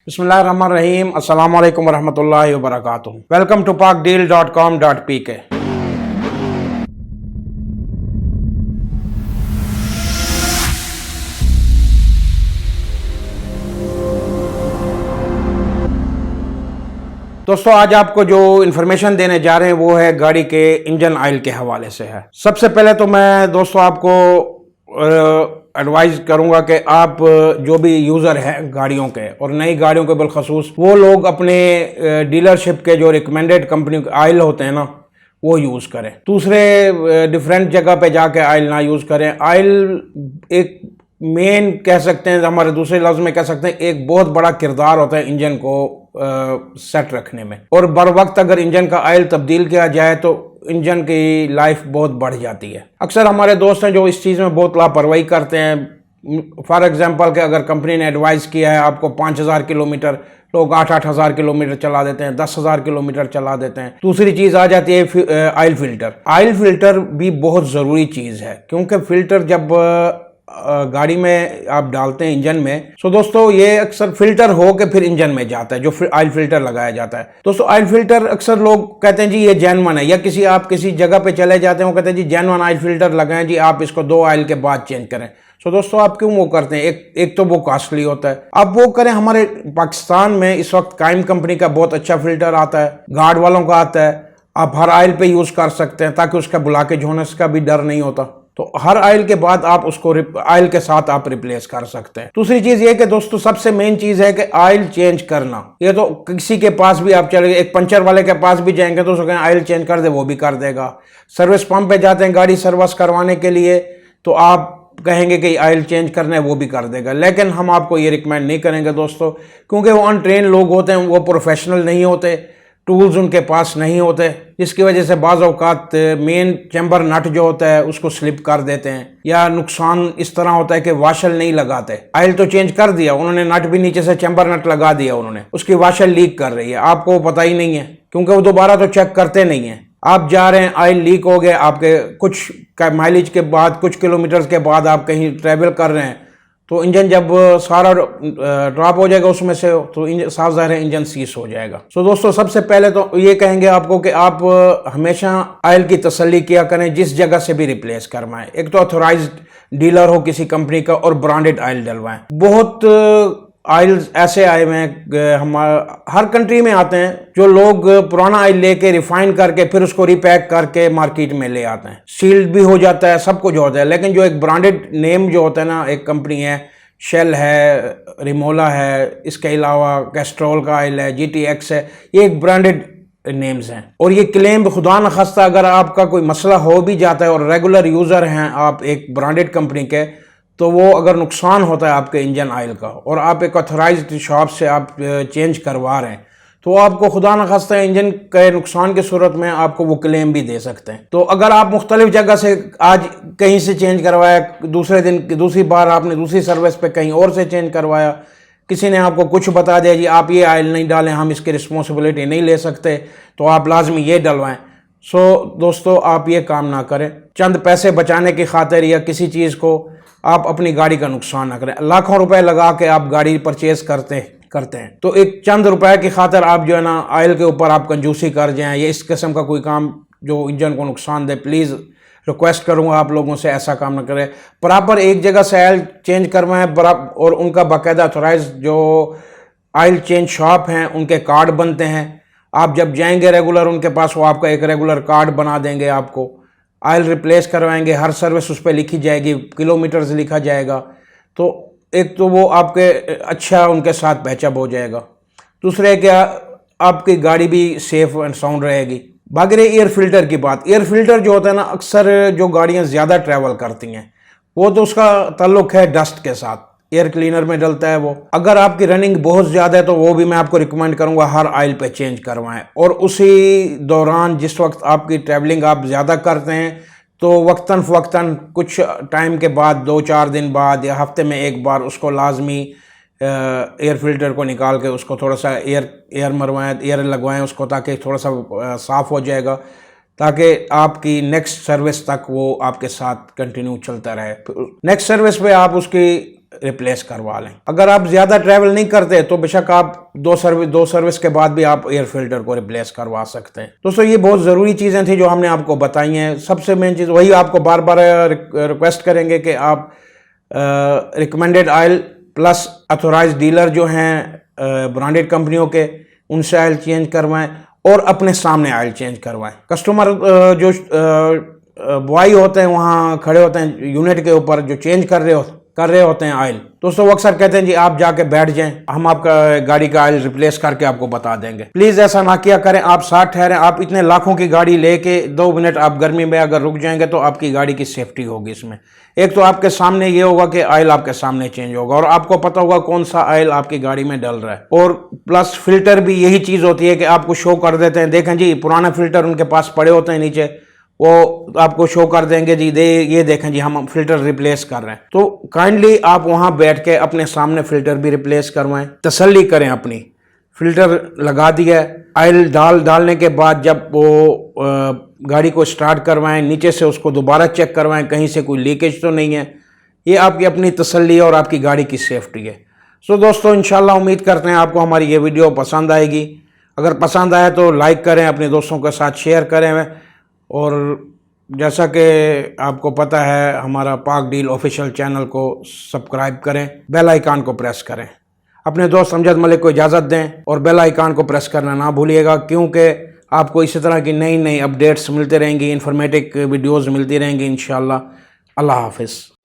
बिस्मिल्लाहिर्रहमानिर्रहीम अस्सलाम वालेकुम वरहमतुल्लाहि वबरकातुहू। Welcome to pakdeal.com.pk। दोस्तों, आज आपको जो इन्फॉर्मेशन देने जा रहे हैं वो है गाड़ी के इंजन ऑयल के हवाले से है। सबसे पहले तो मैं दोस्तों आपको एडवाइस करूंगा कि आप जो भी यूज़र हैं गाड़ियों के और नई गाड़ियों के बिलखसूस, वो लोग अपने डीलरशिप के जो रिकमेंडेड कंपनी के ऑयल होते हैं ना, वो यूज़ करें। दूसरे डिफरेंट जगह पे जाके ऑयल ना यूज़ करें। ऑयल एक मेन कह सकते हैं, हमारे दूसरे लफ्ज़ में कह सकते हैं, एक बहुत बड़ा किरदार होता है इंजन को सेट रखने में। और बर वक्त अगर इंजन का ऑयल तब्दील किया जाए तो इंजन की लाइफ बहुत बढ़ जाती है। अक्सर हमारे दोस्त हैं जो इस चीज़ में बहुत लापरवाही करते हैं। फॉर एग्जांपल कि अगर कंपनी ने एडवाइस किया है आपको 5000 किलोमीटर, लोग 8-8000 किलोमीटर चला देते हैं, 10,000 किलोमीटर चला देते हैं। दूसरी चीज़ आ जाती है ऑयल फिल्टर। ऑयल फिल्टर भी बहुत ज़रूरी चीज़ है, क्योंकि फिल्टर जब गाड़ी में आप डालते हैं इंजन में, तो दोस्तों ये अक्सर फिल्टर हो के फिर इंजन में जाता है, जो ऑयल फिल्टर लगाया जाता है। दोस्तों ऑयल फिल्टर अक्सर लोग कहते हैं जी ये जेन्युइन है, या आप किसी जगह पे चले जाते हैं, वो कहते हैं जी जेन्युइन ऑयल फिल्टर लगाएं जी, आप इसको 2 ऑयल के बाद चेंज करें। तो दोस्तों आप क्यों वो करते हैं? एक तो वो कॉस्टली होता है। आप वो करें, हमारे पाकिस्तान में इस वक्त कायम कंपनी का बहुत अच्छा फिल्टर आता है, गार्ड वालों का आता है, आप हर ऑयल पे यूज कर सकते हैं, ताकि उसका ब्लॉकेज होने का भी डर नहीं होता। तो हर ऑयल के बाद आप उसको ऑयल के साथ आप रिप्लेस कर सकते हैं। दूसरी चीज ये कि दोस्तों सबसे मेन चीज है कि ऑयल चेंज करना। ये तो किसी के पास भी आप चले, एक पंचर वाले के पास भी जाएंगे तो उसको ऑयल चेंज कर दे, वो भी कर देगा। सर्विस पंप पे जाते हैं गाड़ी सर्विस करवाने के लिए, तो आप कहेंगे कि ऑयल चेंज करना है, वो भी कर देगा। लेकिन हम आपको ये रिकमेंड नहीं करेंगे दोस्तों, क्योंकि वो अनट्रेन लोग होते हैं, वो प्रोफेशनल नहीं होते, टूल्स उनके पास नहीं होते, जिसकी वजह से बाज़ औक़ात मेन चैम्बर नट जो होता है उसको स्लिप कर देते हैं, या नुकसान इस तरह होता है कि वाशल नहीं लगाते। ऑयल तो चेंज कर दिया उन्होंने, नट भी नीचे से चैम्बर नट लगा दिया उन्होंने, उसकी वाशल लीक कर रही है, आपको पता ही नहीं है, क्योंकि वो दोबारा तो चेक करते नहीं है। आप जा रहे हैं, ऑयल लीक हो गया, आपके कुछ माइलेज के बाद, कुछ किलोमीटर्स के बाद आप कहीं ट्रैवल कर रहे हैं, तो इंजन जब सारा ड्रॉप हो जाएगा उसमें से, तो साफ ज़ाहिर है इंजन सीज हो जाएगा। सो दोस्तों सबसे पहले तो ये कहेंगे आपको कि आप हमेशा ऑयल की तसल्ली किया करें जिस जगह से भी रिप्लेस करवाएं। एक तो ऑथोराइज्ड डीलर हो किसी कंपनी का, और ब्रांडेड ऑयल डलवाएं। बहुत ऑयल्स ऐसे आए हुए हैं, हम हर कंट्री में आते हैं, जो लोग पुराना ऑयल लेके रिफाइन करके फिर उसको रिपैक करके मार्केट में ले आते हैं। सील्ड भी हो जाता है, सब कुछ होता है, लेकिन जो एक ब्रांडेड नेम जो होता है ना, एक कंपनी है, शेल है, रिमोला है, इसके अलावा कैस्ट्रोल का ऑयल है, GTX है, ये एक ब्रांडेड नेम्स हैं। और ये क्लेम खुदा न खास्ता अगर आपका कोई मसला हो भी जाता है और रेगुलर यूज़र हैं आप एक ब्रांडेड कंपनी के, तो वो अगर नुकसान होता है आपके इंजन ऑयल का और आप एक ऑथराइज्ड शॉप से आप चेंज करवा रहे हैं, तो आपको खुदा न खास्ता इंजन के नुकसान की सूरत में आपको वो क्लेम भी दे सकते हैं। तो अगर आप मुख्तलिफ जगह से आज कहीं से चेंज करवाया, दूसरे दिन दूसरी बार आपने दूसरी सर्विस पे कहीं और से चेंज करवाया, किसी ने आपको कुछ बता दिया जी आप ये ऑयल नहीं डालें, हम इसकी रिस्पॉन्सिबिलिटी नहीं ले सकते, तो आप लाजमी ये डलवाएं। सो दोस्तों आप ये काम ना करें। चंद पैसे बचाने की खातिर या किसी चीज़ को आप अपनी गाड़ी का नुकसान ना करें। लाखों रुपए लगा के आप गाड़ी परचेज करते हैं, तो एक चंद रुपए की खातिर आप जो है ना ऑयल के ऊपर आप कंजूसी कर जाएं, या इस किस्म का कोई काम जो इंजन को नुकसान दे, प्लीज़ रिक्वेस्ट करूंगा आप लोगों से ऐसा काम ना करें। प्रॉपर एक जगह से ऑयल चेंज करवाएं, और उनका बाकायदा ऑथोराइज्ड जो ऑयल चेंज शॉप हैं उनके कार्ड बनते हैं। आप जब जाएंगे रेगुलर उनके पास, वो आपका एक रेगुलर कार्ड बना देंगे, आपको ऑयल रिप्लेस करवाएंगे, हर सर्विस उस पर लिखी जाएगी, किलोमीटर्स लिखा जाएगा। तो एक तो वो आपके अच्छा उनके साथ पैचअप हो जाएगा, दूसरे क्या आपकी गाड़ी भी सेफ एंड साउंड रहेगी। बाकी रही एयर फिल्टर की बात, एयर फिल्टर जो होता है ना, अक्सर जो गाड़ियाँ ज़्यादा ट्रैवल करती हैं वो तो उसका ताल्लुक है डस्ट के साथ, एयर क्लीनर में डलता है वो। अगर आपकी रनिंग बहुत ज़्यादा है तो वो भी मैं आपको रिकमेंड करूँगा हर ऑयल पे चेंज करवाएं। और उसी दौरान जिस वक्त आपकी ट्रैवलिंग आप ज़्यादा करते हैं, तो वक्तन फ़वक्तन कुछ टाइम के बाद, 2-4 दिन बाद या हफ्ते में एक बार उसको लाजमी एयर फिल्टर को निकाल के उसको थोड़ा सा एयर मरवाएं, एयर लगवाएं उसको, ताकि थोड़ा सा साफ़ हो जाएगा, ताकि आपकी नेक्स्ट सर्विस तक वो आपके साथ कंटिन्यू चलता रहे। नेक्स्ट सर्विस पे आप उसकी रिप्लेस करवा लें। अगर आप ज़्यादा ट्रैवल नहीं करते तो बेशक आप दो सर्विस के बाद भी आप एयर फिल्टर को रिप्लेस करवा सकते हैं। दोस्तों ये बहुत ज़रूरी चीज़ें थी जो हमने आपको बताई हैं। सबसे मेन चीज़ वही आपको बार बार रिक्वेस्ट करेंगे कि आप recommended oil plus authorise dealer जो हैं ब्रांडेड कंपनियों के, उनसे ऑयल चेंज करवाएं और अपने सामने ऑयल चेंज करवाएं। कस्टमर जो बॉय होते हैं वहाँ खड़े होते हैं यूनिट के ऊपर जो चेंज कर रहे होते हैं ऑयल, दोस्तों वो अक्सर कहते हैं जी आप जाके बैठ जाएं, हम आपका गाड़ी का ऑयल रिप्लेस करके आपको बता देंगे। प्लीज़ ऐसा ना किया करें, आप साथ ठहरें। आप इतने लाखों की गाड़ी लेके 2 मिनट आप गर्मी में अगर रुक जाएंगे तो आपकी गाड़ी की सेफ्टी होगी इसमें। एक तो आपके सामने ये होगा कि ऑयल आपके सामने चेंज होगा और आपको पता होगा कौन सा ऑयल आपकी गाड़ी में डल रहा है। और प्लस फिल्टर भी यही चीज़ होती है कि आपको शो कर देते हैं, देखें जी पुराने फिल्टर उनके पास पड़े होते हैं नीचे, वो आपको शो कर देंगे जी ये देखें जी हम फिल्टर रिप्लेस कर रहे हैं। तो काइंडली आप वहां बैठ के अपने सामने फिल्टर भी रिप्लेस करवाएं, तसल्ली करें अपनी। फिल्टर लगा दिया, ऑयल डालने के बाद जब वो गाड़ी को स्टार्ट करवाएं, नीचे से उसको दोबारा चेक करवाएं कहीं से कोई लीकेज तो नहीं है। ये आपकी अपनी तसल्ली और आपकी गाड़ी की सेफ्टी है। सो दोस्तों इंशाल्लाह उम्मीद करते हैं आपको हमारी ये वीडियो पसंद आएगी। अगर पसंद आए तो लाइक करें, अपने दोस्तों के साथ शेयर करें और जैसा कि आपको पता है हमारा पाक डील ऑफिशियल चैनल को सब्सक्राइब करें, बेल आइकन को प्रेस करें। अपने दोस्त अमजद मलिक को इजाज़त दें और बेल आइकन को प्रेस करना ना भूलिएगा, क्योंकि आपको इसी तरह की नई अपडेट्स मिलती रहेंगी, इन्फॉर्मेटिव वीडियोज़ मिलती रहेंगी इंशाल्लाह। अल्लाह हाफिज़।